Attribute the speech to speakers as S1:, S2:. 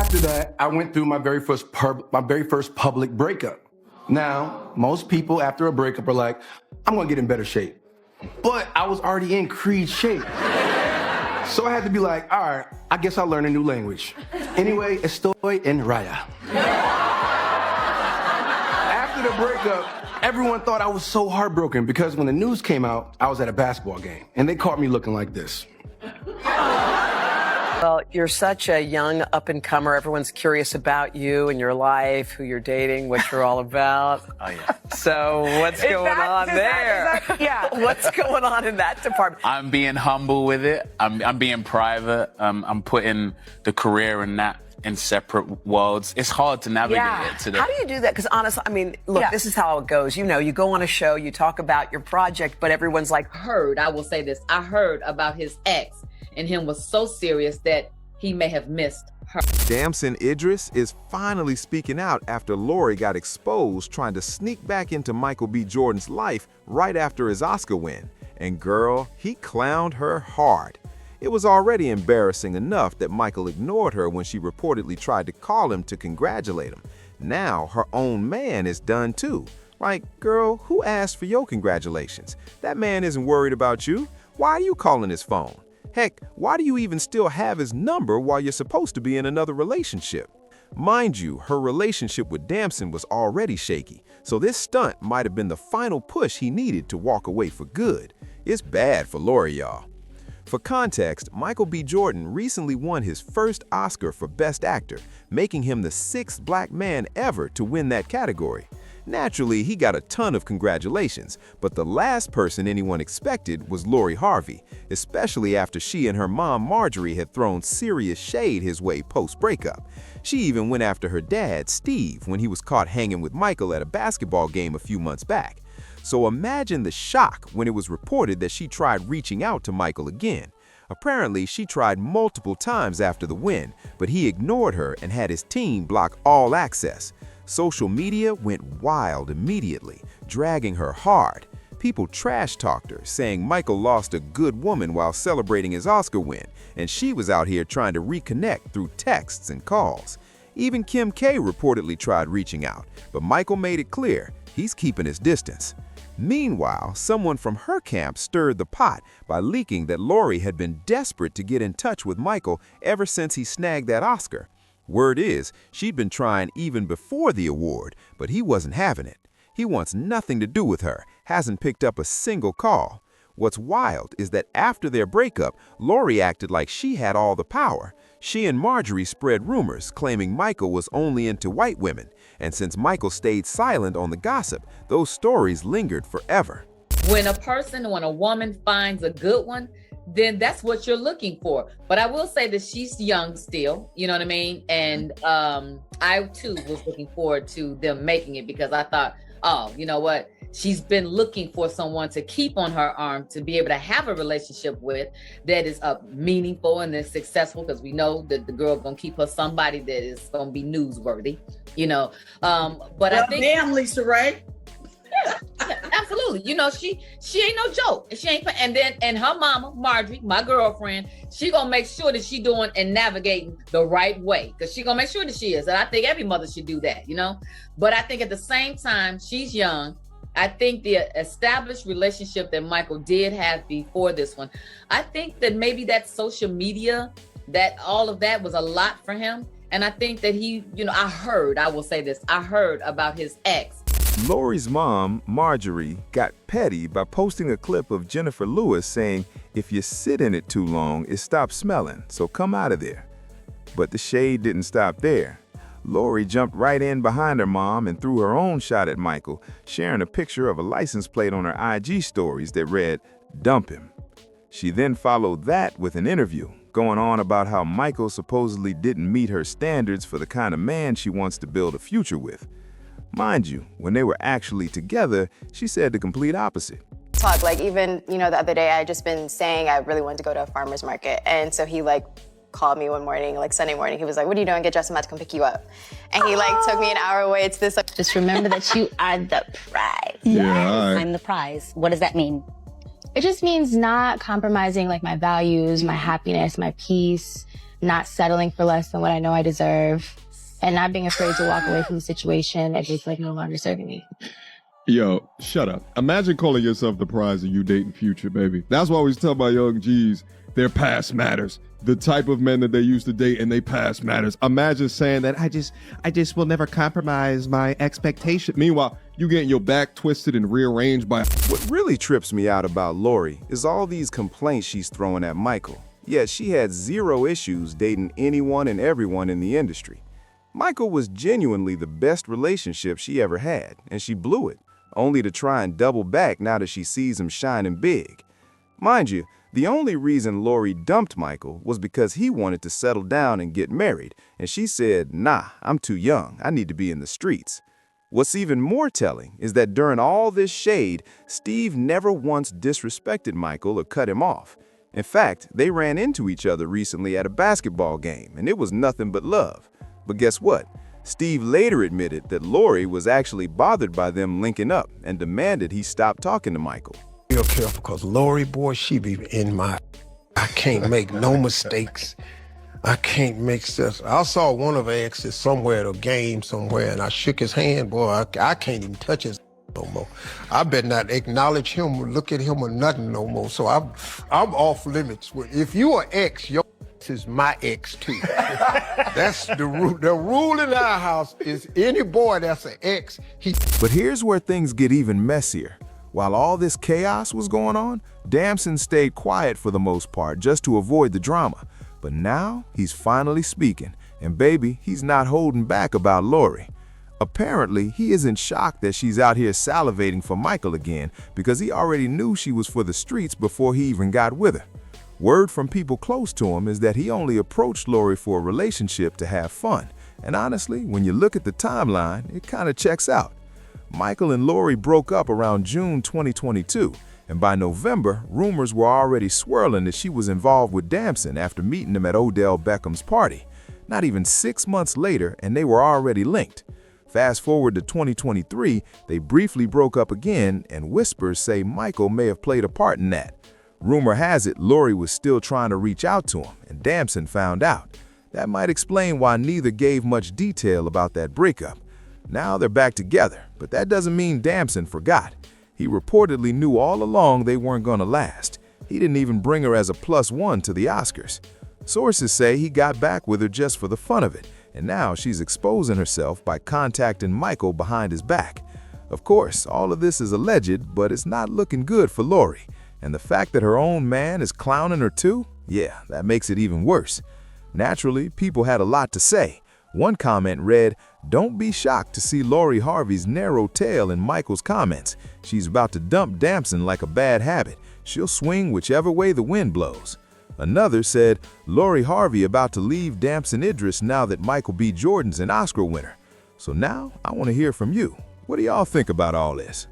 S1: after that, I went through my very first public breakup. Now, most people after a breakup are like, I'm gonna get in better shape. But I was already in Creed shape. So I had to be like, all right, I guess I'll learn a new language. Anyway, estoy en raya. After the breakup, everyone thought I was so heartbroken because when the news came out, I was at a basketball game and they caught me looking like this.
S2: Well, you're such a young up-and-comer. Everyone's curious about you and your life, who you're dating, what you're all about.
S3: Oh, yeah.
S2: So what's going on there?
S4: Yeah.
S2: What's going on in that department?
S3: I'm being humble with it. I'm being private. I'm putting the career and that in separate worlds. It's hard to navigate it today.
S2: How do you do that? Because honestly, I mean, look, this is how it goes. You know, you go on a show, you talk about your project, but everyone's like,
S5: I will say this, I heard about his ex and him was so serious that he may have missed her.
S6: Damson Idris is finally speaking out after Lori got exposed trying to sneak back into Michael B. Jordan's life right after his Oscar win. And girl, he clowned her hard. It was already embarrassing enough that Michael ignored her when she reportedly tried to call him to congratulate him. Now her own man is done too. Like, girl, who asked for your congratulations? That man isn't worried about you. Why are you calling his phone? Heck, why do you even still have his number while you're supposed to be in another relationship? Mind you, her relationship with Damson was already shaky, so this stunt might have been the final push he needed to walk away for good. It's bad for Lori, y'all. For context, Michael B. Jordan recently won his first Oscar for Best Actor, making him the 6th black man ever to win that category. Naturally, he got a ton of congratulations, but the last person anyone expected was Lori Harvey, especially after she and her mom Marjorie had thrown serious shade his way post-breakup. She even went after her dad, Steve, when he was caught hanging with Michael at a basketball game a few months back. So imagine the shock when it was reported that she tried reaching out to Michael again. Apparently, she tried multiple times after the win, but he ignored her and had his team block all access. Social media went wild immediately, dragging her hard. People trash-talked her, saying Michael lost a good woman while celebrating his Oscar win, and she was out here trying to reconnect through texts and calls. Even Kim K reportedly tried reaching out, but Michael made it clear he's keeping his distance. Meanwhile, someone from her camp stirred the pot by leaking that Lori had been desperate to get in touch with Michael ever since he snagged that Oscar. Word is, she'd been trying even before the award, but he wasn't having it. He wants nothing to do with her, hasn't picked up a single call. What's wild is that after their breakup, Lori acted like she had all the power. She and Marjorie spread rumors, claiming Michael was only into white women. And since Michael stayed silent on the gossip, those stories lingered forever.
S5: When a woman finds a good one, then that's what you're looking for. But I will say that she's young still, you know what I mean? And I too was looking forward to them making it because I thought, oh, you know what? She's been looking for someone to keep on her arm, to be able to have a relationship with that is meaningful and is successful, because we know that the girl gonna keep her somebody that is gonna be newsworthy, you know. But I think,
S4: damn, Lisa, right?
S5: Yeah, absolutely. You know, she ain't no joke. She ain't. And her mama, Marjorie, my girlfriend, she gonna make sure that she doing and navigating the right way, because she gonna make sure that she is. And I think every mother should do that, you know. But I think at the same time, she's young. I think the established relationship that Michael did have before this one, I think that maybe that social media, that all of that was a lot for him. And I think that he, you know, I heard about his ex.
S6: Lori's mom, Marjorie, got petty by posting a clip of Jennifer Lewis saying, "If you sit in it too long, it stops smelling, so come out of there." But the shade didn't stop there. Lori jumped right in behind her mom and threw her own shot at Michael, sharing a picture of a license plate on her IG stories that read, "Dump him." She then followed that with an interview, going on about how Michael supposedly didn't meet her standards for the kind of man she wants to build a future with. Mind you, when they were actually together, she said the complete opposite.
S7: Talk, like even, you know, the other day I had just been saying I really wanted to go to a farmer's market. And so he called me one morning, Sunday morning. He was like, "What are you doing? Get dressed, I'm about to come pick you up." And he took me an hour away to this.
S8: Just remember that you are the prize.
S6: Yeah.
S8: I'm the prize. What does that mean?
S7: It just means not compromising my values, my happiness, my peace, not settling for less than what I know I deserve, and not being afraid to walk away from the situation if it's like no longer serving me.
S4: Yo, shut up. Imagine calling yourself the prize and you dating Future, baby. That's why I always tell my young G's, their past matters. The type of men that they used to date and they past matters. Imagine saying that I just will never compromise my expectation. Meanwhile, you getting your back twisted and rearranged by...
S6: What really trips me out about Lori is all these complaints she's throwing at Michael. Yet she had zero issues dating anyone and everyone in the industry. Michael was genuinely the best relationship she ever had, and she blew it, only to try and double back now that she sees him shining big. Mind you, the only reason Lori dumped Michael was because he wanted to settle down and get married, and she said, "Nah, I'm too young. I need to be in the streets." What's even more telling is that during all this shade, Steve never once disrespected Michael or cut him off. In fact, they ran into each other recently at a basketball game, and it was nothing but love. But guess what? Steve later admitted that Lori was actually bothered by them linking up and demanded he stop talking to Michael.
S9: Real careful, because Lori, boy, she be in my... I can't make no mistakes. I can't make sense. I saw one of her exes somewhere at a game somewhere, and I shook his hand. Boy, I can't even touch his no more. I better not acknowledge him or look at him or nothing no more. So I'm off limits. If you are ex, your is my ex too. That's the rule. The rule in our house is any boy that's an ex, he...
S6: But here's where things get even messier. While all this chaos was going on, Damson stayed quiet for the most part just to avoid the drama. But now he's finally speaking, and baby, he's not holding back about Lori. Apparently, he isn't shocked that she's out here salivating for Michael again because he already knew she was for the streets before he even got with her. Word from people close to him is that he only approached Lori for a relationship to have fun. And honestly, when you look at the timeline, it kind of checks out. Michael and Lori broke up around June 2022, and by November, rumors were already swirling that she was involved with Damson after meeting him at Odell Beckham's party. Not even 6 months later, and they were already linked. Fast forward to 2023, they briefly broke up again, and whispers say Michael may have played a part in that. Rumor has it Lori was still trying to reach out to him, and Damson found out. That might explain why neither gave much detail about that breakup. Now they're back together, but that doesn't mean Damson forgot. He reportedly knew all along they weren't gonna last. He didn't even bring her as a +1 to the Oscars. Sources say he got back with her just for the fun of it, and now she's exposing herself by contacting Michael behind his back. Of course, all of this is alleged, but it's not looking good for Lori. And the fact that her own man is clowning her too? Yeah, that makes it even worse. Naturally, people had a lot to say. One comment read, "Don't be shocked to see Lori Harvey's narrow tail in Michael's comments. She's about to dump Damson like a bad habit. She'll swing whichever way the wind blows." Another said, "Lori Harvey about to leave Damson Idris now that Michael B. Jordan's an Oscar winner." So now I want to hear from you. What do y'all think about all this?